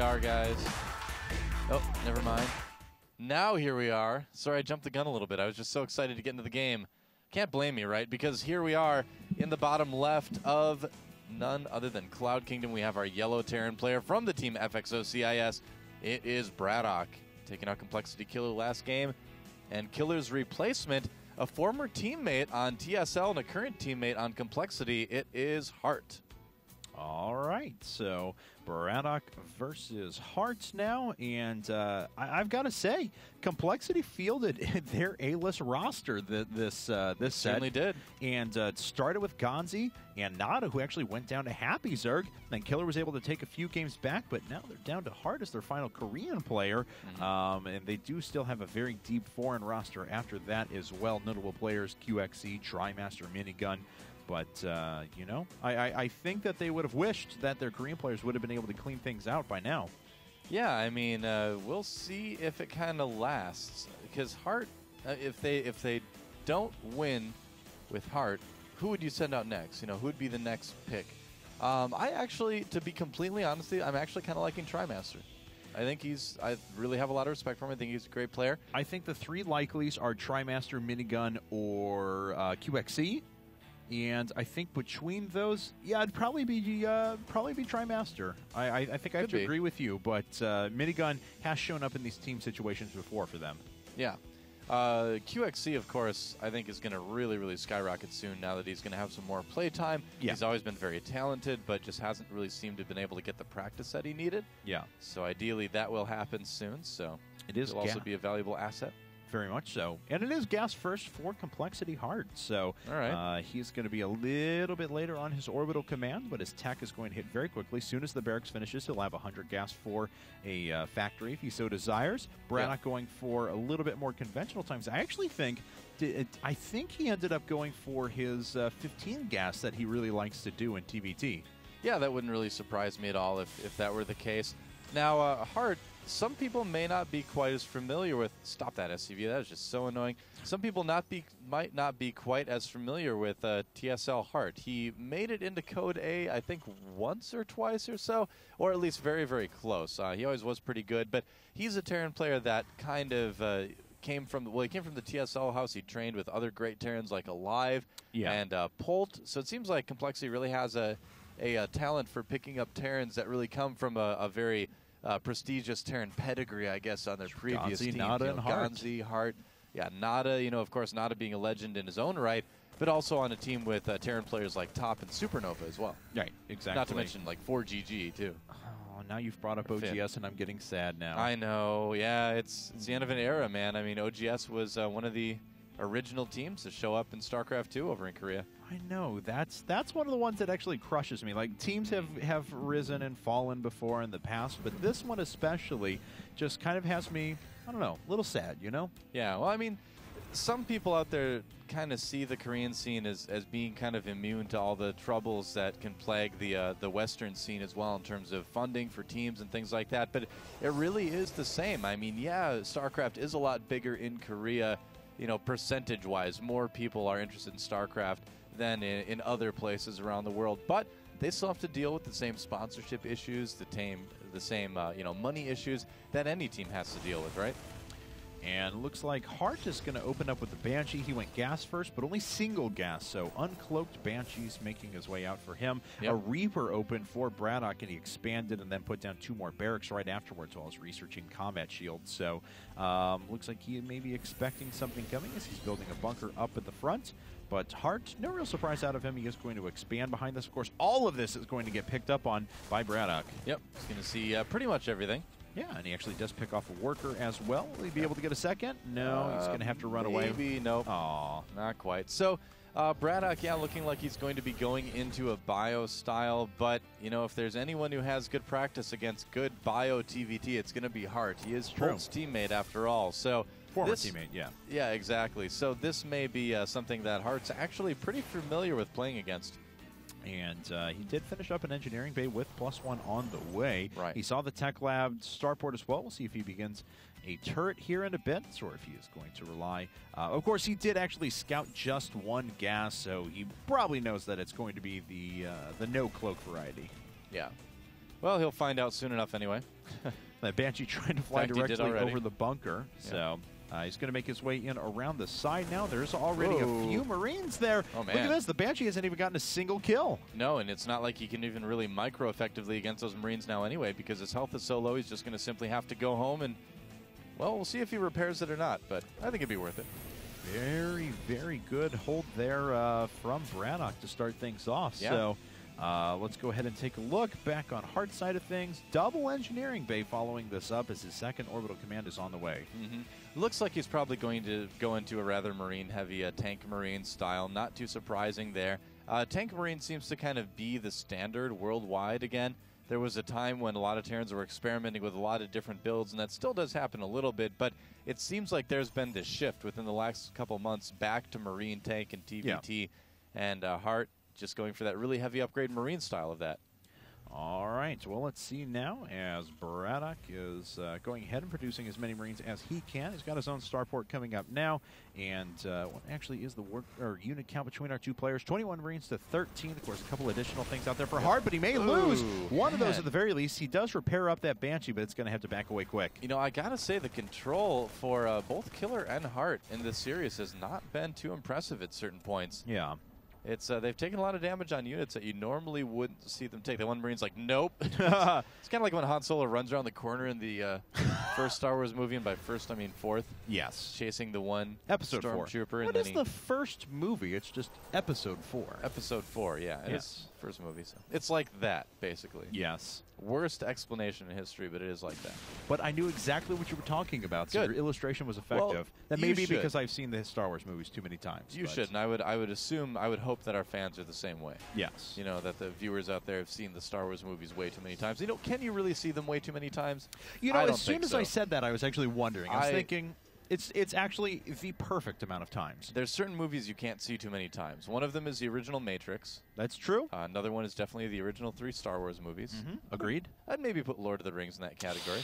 are, guys. Oh, never mind. Now here we are. Sorry, I jumped the gun a little bit. I was just so excited to get into the game. Can't blame me, right? Because here we are in the bottom left of none other than Cloud Kingdom. We have our yellow Terran player from the team FXO CIS. It is BratOK, taking out Complexity Killer last game. And Killer's replacement, a former teammate on TSL and a current teammate on Complexity, it is Heart. All right, so BratOK versus Heart now, and I've got to say, Complexity fielded their A-list roster this set. Certainly did. And it started with Gonzi and Nada, who actually went down to Happy Zerg. Then Killer was able to take a few games back, but now they're down to Heart as their final Korean player. And they do still have a very deep foreign roster after that as well. Notable players, QXE, TriMaster, Minigun. But, you know, I think that they would have wished that their Korean players would have been able to clean things out by now. Yeah, I mean, we'll see if it kind of lasts. Because Heart, if they don't win with Heart, who would you send out next? You know, who would be the next pick? I actually, to be completely honest, I'm actually kind of liking TriMaster. I think I really have a lot of respect for him. I think he's a great player. I think the three likelies are TriMaster, Minigun, or QXE. And I think between those, yeah, it'd probably be TriMaster. I think I have to agree with you, but Minigun has shown up in these team situations before for them. Yeah. QXC, of course, I think is going to really, really skyrocket soon now that he's going to have some more play time. Yeah. He's always been very talented, but just hasn't really seemed to have been able to get the practice that he needed. Yeah. So ideally that will happen soon. So it is will also be a valuable asset. Very much so. And it is gas first for Complexity Heart. So all right. He's going to be a little bit later on his orbital command, but his tech is going to hit very quickly. As soon as the barracks finishes, he'll have 100 gas for a factory if he so desires. BratOK going for a little bit more conventional times. I actually think he ended up going for his 15 gas that he really likes to do in TVT. Yeah, that wouldn't really surprise me at all if that were the case. Now, Heart, some people may not be quite as familiar with... Stop that, SCV. That is just so annoying. Some people might not be quite as familiar with TSL Heart. He made it into Code A, I think, once or twice or so, or at least very, very close. He always was pretty good, but he's a Terran player that kind of... came from the TSL house. He trained with other great Terrans like Alive and Polt. So it seems like Complexity really has a talent for picking up Terrans that really come from a very prestigious Terran pedigree, I guess, on their previous team. Nada, and Heart. Gonzi, Heart. Yeah, Nada, of course, Nada being a legend in his own right, but also on a team with Terran players like Top and Supernova as well. Right, exactly. Not to mention, like, 4GG, too. Oh, now you've brought up OGS, and I'm getting sad now. I know. Yeah, it's the end of an era, man. I mean, OGS was one of the original teams to show up in StarCraft 2 over in Korea. I know. That's one of the ones that actually crushes me. Like, teams have risen and fallen before in the past, but this one especially just kind of has me, I don't know, a little sad, you know? Yeah, well, I mean, some people out there kind of see the Korean scene as being kind of immune to all the troubles that can plague the Western scene as well in terms of funding for teams and things like that, but it really is the same. I mean, yeah, StarCraft is a lot bigger in Korea, percentage-wise. More people are interested in StarCraft than in other places around the world, but they still have to deal with the same sponsorship issues, the same money issues that any team has to deal with, right? And looks like Heart is going to open up with the Banshee. He went gas first, but only single gas, so uncloaked Banshees making his way out for him. Yep. A Reaper opened for BratOK, and he expanded and then put down 2 more barracks right afterwards while he's researching combat shields. So looks like he may be expecting something coming as he's building a bunker up at the front. But Heart, no real surprise out of him. He is going to expand behind this. Of course, all of this is going to get picked up on by BratOK. Yep, he's going to see pretty much everything. Yeah, and he actually does pick off a worker as well. Will he be able to get a second? No, he's going to have to run away. Maybe, nope. Aw. Not quite. So, BratOK, yeah, looking like he's going to be going into a bio style, but, if there's anyone who has good practice against good bio TVT, it's going to be Heart. He is Polt's teammate after all, so... Former teammate, yeah. Yeah, exactly. So this may be something that Heart's actually pretty familiar with playing against. And he did finish up an engineering bay with +1 on the way. Right. He saw the Tech Lab starport as well. We'll see if he begins a turret here in a bit, or if he is going to rely. Of course, he did actually scout just 1 gas, so he probably knows that it's going to be the no-cloak variety. Yeah. Well, he'll find out soon enough anyway. That Banshee trying to fly directly over the bunker. Yeah. So he's going to make his way in around the side now. There's already a few Marines there. Oh, man. Look at this. The Banshee hasn't even gotten a single kill. No, and it's not like he can even really micro-effectively against those Marines now anyway, because his health is so low, he's just going to simply have to go home and, well, we'll see if he repairs it or not, but I think it'd be worth it. Very, very good hold there from BratOK to start things off. Yeah. So let's go ahead and take a look back on Heart side of things. Double engineering bay following this up as his second orbital command is on the way. Looks like he's probably going to go into a rather Marine-heavy tank Marine style. Not too surprising there. Tank Marine seems to kind of be the standard worldwide again. There was a time when a lot of Terrans were experimenting with a lot of different builds, and that still does happen a little bit, but it seems like there's been this shift within the last couple months back to Marine tank and TVT, and Heart just going for that really heavy upgrade Marine style of that. All right, well, let's see now as BratOK is going ahead and producing as many Marines as he can. He's got his own starport coming up now, and what actually is the unit count between our two players? 21 Marines to 13. Of course, a couple additional things out there for Heart, but he may lose one of those at the very least. He does repair up that Banshee, but it's going to have to back away quick. You know, I got to say the control for both Killer and Heart in this series has not been too impressive at certain points. Yeah. It's they've taken a lot of damage on units that you normally wouldn't see them take. The one Marine's like, nope. It's kind of like when Han Solo runs around the corner in the first Star Wars movie, and by first I mean fourth. Yes. Chasing the one Episode 4. Stormtrooper. What is the first movie? It's just Episode 4. Episode 4, yeah. It's first movie. So it's like that, basically. Yes. Worst explanation in history, but it is like that. But I knew exactly what you were talking about, so your illustration was effective. Well, that may be because I've seen the Star Wars movies too many times. You should, and I would assume, I would hope that our fans are the same way. Yes. You know, that the viewers out there have seen the Star Wars movies way too many times. You know, can you really see them way too many times? You know, as soon as I said that, I was actually wondering. I was thinking, it's actually the perfect amount of times. There's certain movies you can't see too many times. One of them is the original Matrix. That's true. Another one is definitely the original 3 Star Wars movies. Agreed. I'd maybe put Lord of the Rings in that category.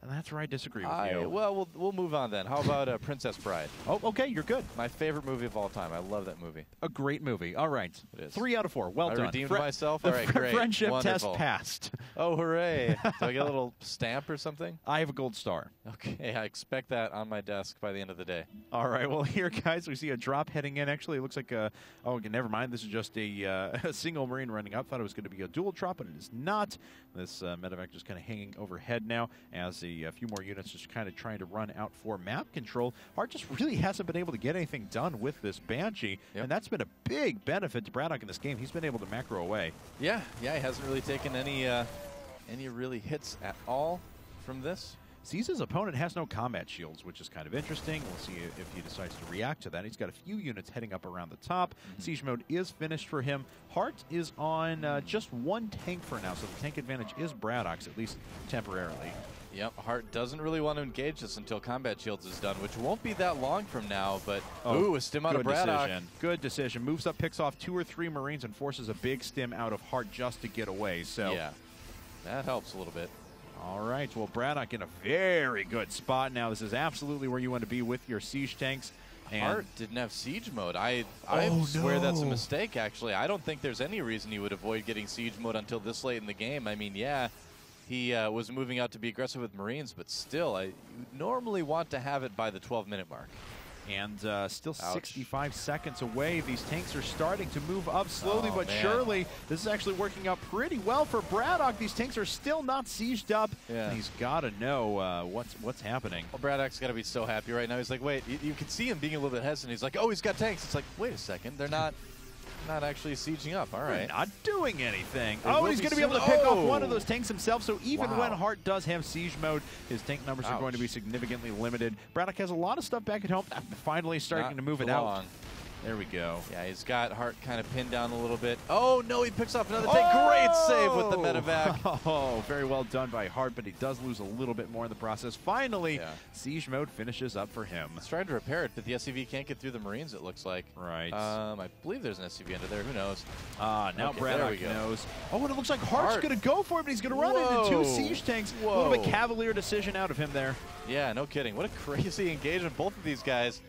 And that's where I disagree with you. Well, we'll move on then. How about Princess Bride? Oh, okay, you're good. My favorite movie of all time. I love that movie. A great movie. All right. It is. 3 out of 4. Well done. I redeemed myself? All right, great. Friendship Wonderful. test passed. Oh, hooray. Do I get a little stamp or something? I have a gold star. Okay, I expect that on my desk by the end of the day. All right, well, here, guys, we see a drop heading in. Actually, it looks like a... Oh, never mind. This is just a single Marine running up. Thought it was going to be a dual drop, but it is not. This medevac just kind of hanging overhead now as a few more units just kind of trying to run out for map control. Heart just really hasn't been able to get anything done with this Banshee, and that's been a big benefit to BratOK in this game. He's been able to macro away. Yeah, he hasn't really taken any really hits at all from this. Sees his opponent has no combat shields, which is kind of interesting. We'll see if he decides to react to that. He's got a few units heading up around the top. Siege mode is finished for him. Heart is on just one tank for now, so the tank advantage is BratOK's, at least temporarily. Yep, Heart doesn't really want to engage this until combat shields is done, which won't be that long from now, but ooh, a stim out of BratOK. Good decision. Moves up, picks off 2 or 3 Marines, and forces a big stim out of Heart just to get away. So yeah, that helps a little bit. All right, well, BratOK in a very good spot now. This is absolutely where you want to be with your siege tanks. And Heart didn't have siege mode. I swear that's a mistake, actually. I don't think there's any reason he would avoid getting siege mode until this late in the game. I mean, yeah, he was moving out to be aggressive with Marines, but still, you normally want to have it by the 12-minute mark. And still 65 seconds away. These tanks are starting to move up slowly but surely. This is actually working out pretty well for BratOK. These tanks are still not sieged up. Yeah. And he's got to know what's happening. Well, BratOK's got to be so happy right now. He's like, wait, you can see him being a little bit hesitant. He's like, oh, he's got tanks. It's like, wait a second. They're not actually sieging up. All right. They're not doing anything. Oh, and he's going to be able to pick off one of those tanks himself. So even when Heart does have siege mode, his tank numbers are going to be significantly limited. BratOK has a lot of stuff back at home. Finally starting to move it out. There we go. Yeah, he's got Heart kind of pinned down a little bit. Oh, no, he picks up another tank. Great save with the medevac. Oh, very well done by Heart, but he does lose a little bit more in the process. Finally, siege mode finishes up for him. He's trying to repair it, but the SCV can't get through the Marines, it looks like. Right. I believe there's an SCV under there. Who knows? Now BratOK knows. Oh, and it looks like Heart's going to go for it, but he's going to run into 2 siege tanks. A little bit cavalier decision out of him there. Yeah, no kidding. What a crazy engagement. Both of these guys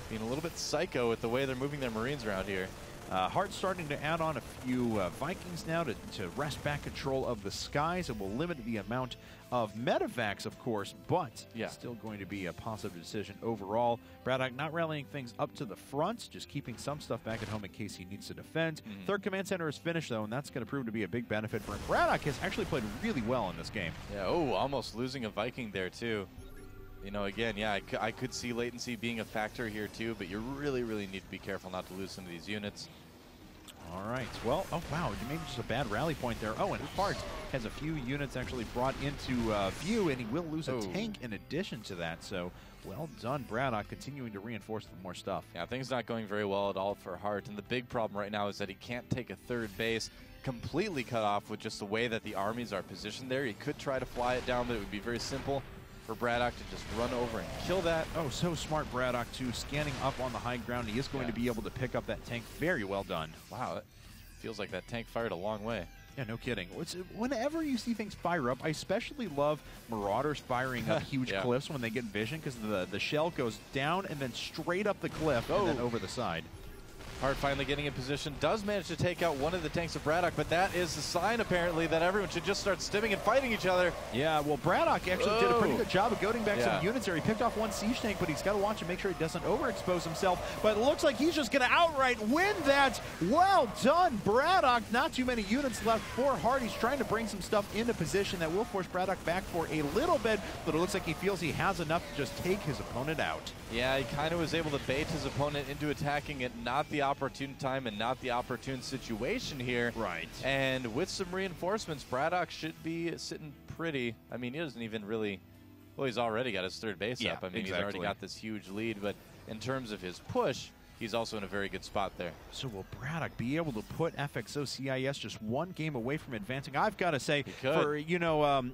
being a little bit psycho with the way they're moving their Marines around here. Heart starting to add on a few Vikings now to wrest back control of the skies. It will limit the amount of medevacs, of course, but still going to be a positive decision overall. BratOK not rallying things up to the front, just keeping some stuff back at home in case he needs to defend. Third command center is finished, though, and that's going to prove to be a big benefit for him. BratOK has actually played really well in this game. Yeah, almost losing a Viking there, too. You know, again, I could see latency being a factor here, too, but you really, really need to be careful not to lose some of these units. All right. Well, oh, wow. Maybe just a bad rally point there. Oh, and Heart has a few units actually brought into view, and he will lose a tank in addition to that. So, well done, BratOK, continuing to reinforce with more stuff. Yeah, things not going very well at all for Heart. And the big problem right now is that he can't take a third base, completely cut off with just the way that the armies are positioned there. He could try to fly it down, but it would be very simple for BratOK to just run over and kill that. Oh, so smart, BratOK, too. Scanning up on the high ground. He is going to be able to pick up that tank. Very well done. Wow, it feels like that tank fired a long way. Yeah, no kidding. Whenever you see things fire up, I especially love Marauders firing up huge cliffs when they get vision, because the shell goes down and then straight up the cliff and then over the side. Heart finally getting in position, does manage to take out one of the tanks of BratOK, but that is a sign, apparently, that everyone should just start stimming and fighting each other. Yeah, well, BratOK actually did a pretty good job of goading back some units there. He picked off one siege tank, but he's got to watch and make sure he doesn't overexpose himself. But it looks like he's just going to outright win that. Well done, BratOK. Not too many units left for Heart. He's trying to bring some stuff into position that will force BratOK back for a little bit, but it looks like he feels he has enough to just take his opponent out. Yeah, he kind of was able to bait his opponent into attacking at not the opportune time and not the opportune situation here. Right. And with some reinforcements, BratOK should be sitting pretty. I mean, he doesn't even really... Well, he's already got his third base up. I mean, he's already got this huge lead. But in terms of his push, he's also in a very good spot there. So will BratOK be able to put FXO CIS just one game away from advancing? I've got to say, for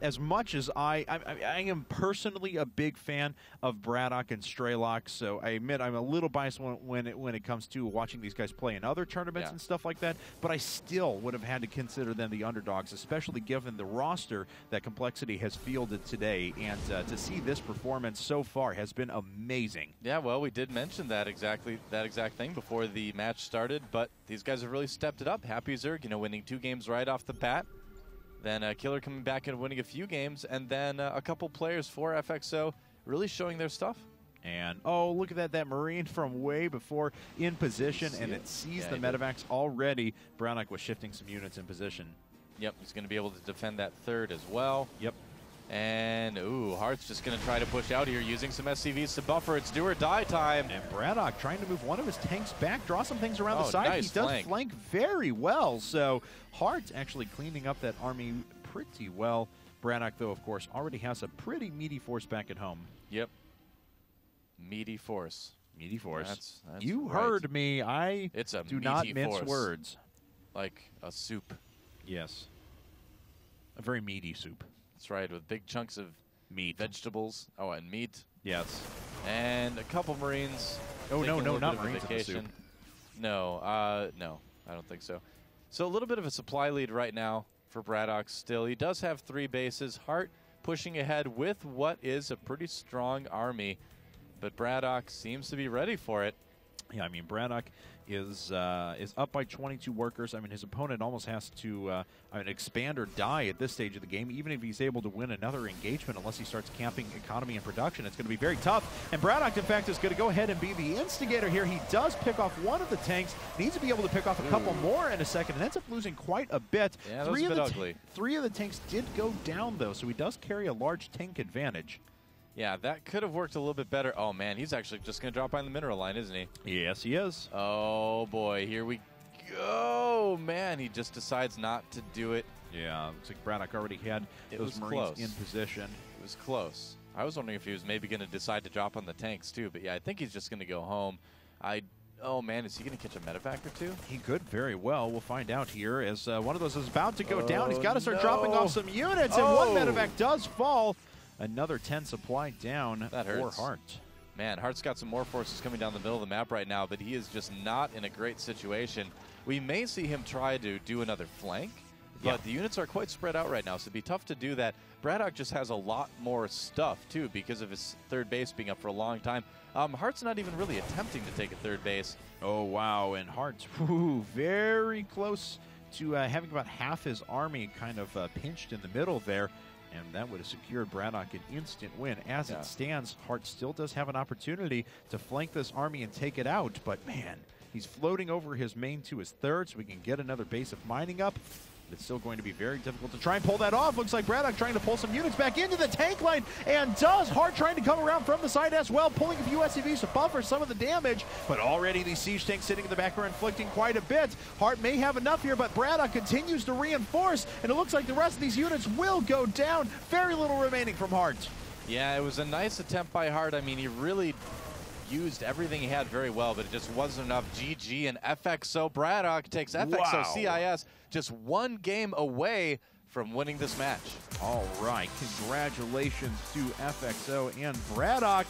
as much as I am personally a big fan of BratOK and Straylock, so I admit I'm a little biased when it comes to watching these guys play in other tournaments and stuff like that, but I still would have had to consider them the underdogs, especially given the roster that Complexity has fielded today, and to see this performance so far has been amazing. Yeah, well, we did mention that exact thing before the match started, but these guys have really stepped it up. Happy Zerg, winning 2 games right off the bat. Then Killer coming back and winning a few games, and then a couple players for FXO really showing their stuff. And, oh, look at that Marine from way before in position, and it sees the medevacs already. BratOK was shifting some units in position. Yep, he's going to be able to defend that third as well. Yep. And, Heart's just going to try to push out here using some SCVs to buffer. It's do or die time. And BratOK trying to move one of his tanks back, draw some things around the side. Nice he does flank very well. So Heart's actually cleaning up that army pretty well. BratOK, though, of course, already has a pretty meaty force back at home. Yep. Meaty force. Meaty force. That's you right. Heard me. I do not mince force. Words. Like a soup. Yes. A very meaty soup. That's right, with big chunks of meat, vegetables, and meat. Yes. And a couple Marines. Oh, no, not Marines in the soup. No, no, I don't think so. So a little bit of a supply lead right now for BratOK still. He does have 3 bases. Heart pushing ahead with what is a pretty strong army, but BratOK seems to be ready for it. Yeah, I mean, BratOK is up by 22 workers. I mean, his opponent almost has to expand or die at this stage of the game, even if he's able to win another engagement, unless he starts camping economy and production. It's going to be very tough. And BratOK, in fact, is going to go ahead and be the instigator here. He does pick off one of the tanks, needs to be able to pick off a couple more in a second, and ends up losing quite a bit. Yeah, that was a bit ugly. 3 of the tanks did go down, though, so he does carry a large tank advantage. Yeah, that could have worked a little bit better. Oh, man, he's actually just going to drop behind the mineral line, isn't he? Yes, he is. Oh, boy, here we go. Man, he just decides not to do it. Yeah, looks like BratOK already had those Marines in position. It was close. I was wondering if he was maybe going to decide to drop on the tanks, too. But, yeah, I think he's just going to go home. Oh, man, is he going to catch a medevac or 2? He could very well. We'll find out here as one of those is about to go down. He's got to start dropping off some units, and one medevac does fall. Another 10 supply down for Heart. Man, Heart's got some more forces coming down the middle of the map right now, but he is just not in a great situation. We may see him try to do another flank. but the units are quite spread out right now, so it'd be tough to do that. BratOK just has a lot more stuff, too, because of his third base being up for a long time. Heart's not even really attempting to take a third base. Oh, wow, and Heart's very close to having about half his army kind of pinched in the middle there, and that would have secured BratOK an instant win. As it stands, Heart still does have an opportunity to flank this army and take it out, but man, he's floating over his main to his third, so we can get another base of mining up. It's still going to be very difficult to try and pull that off. Looks like BratOK trying to pull some units back into the tank line, and does. Heart trying to come around from the side as well, pulling a few SCVs to buffer some of the damage, but already these siege tanks sitting in the back are inflicting quite a bit. Heart may have enough here, but BratOK continues to reinforce, and it looks like the rest of these units will go down. Very little remaining from Heart. Yeah, it was a nice attempt by Heart. I mean, he really used everything he had very well, but it just wasn't enough. GG, and FXO BratOK takes FXO CIS just one game away from winning this match. All right, congratulations to FXO and BratOK.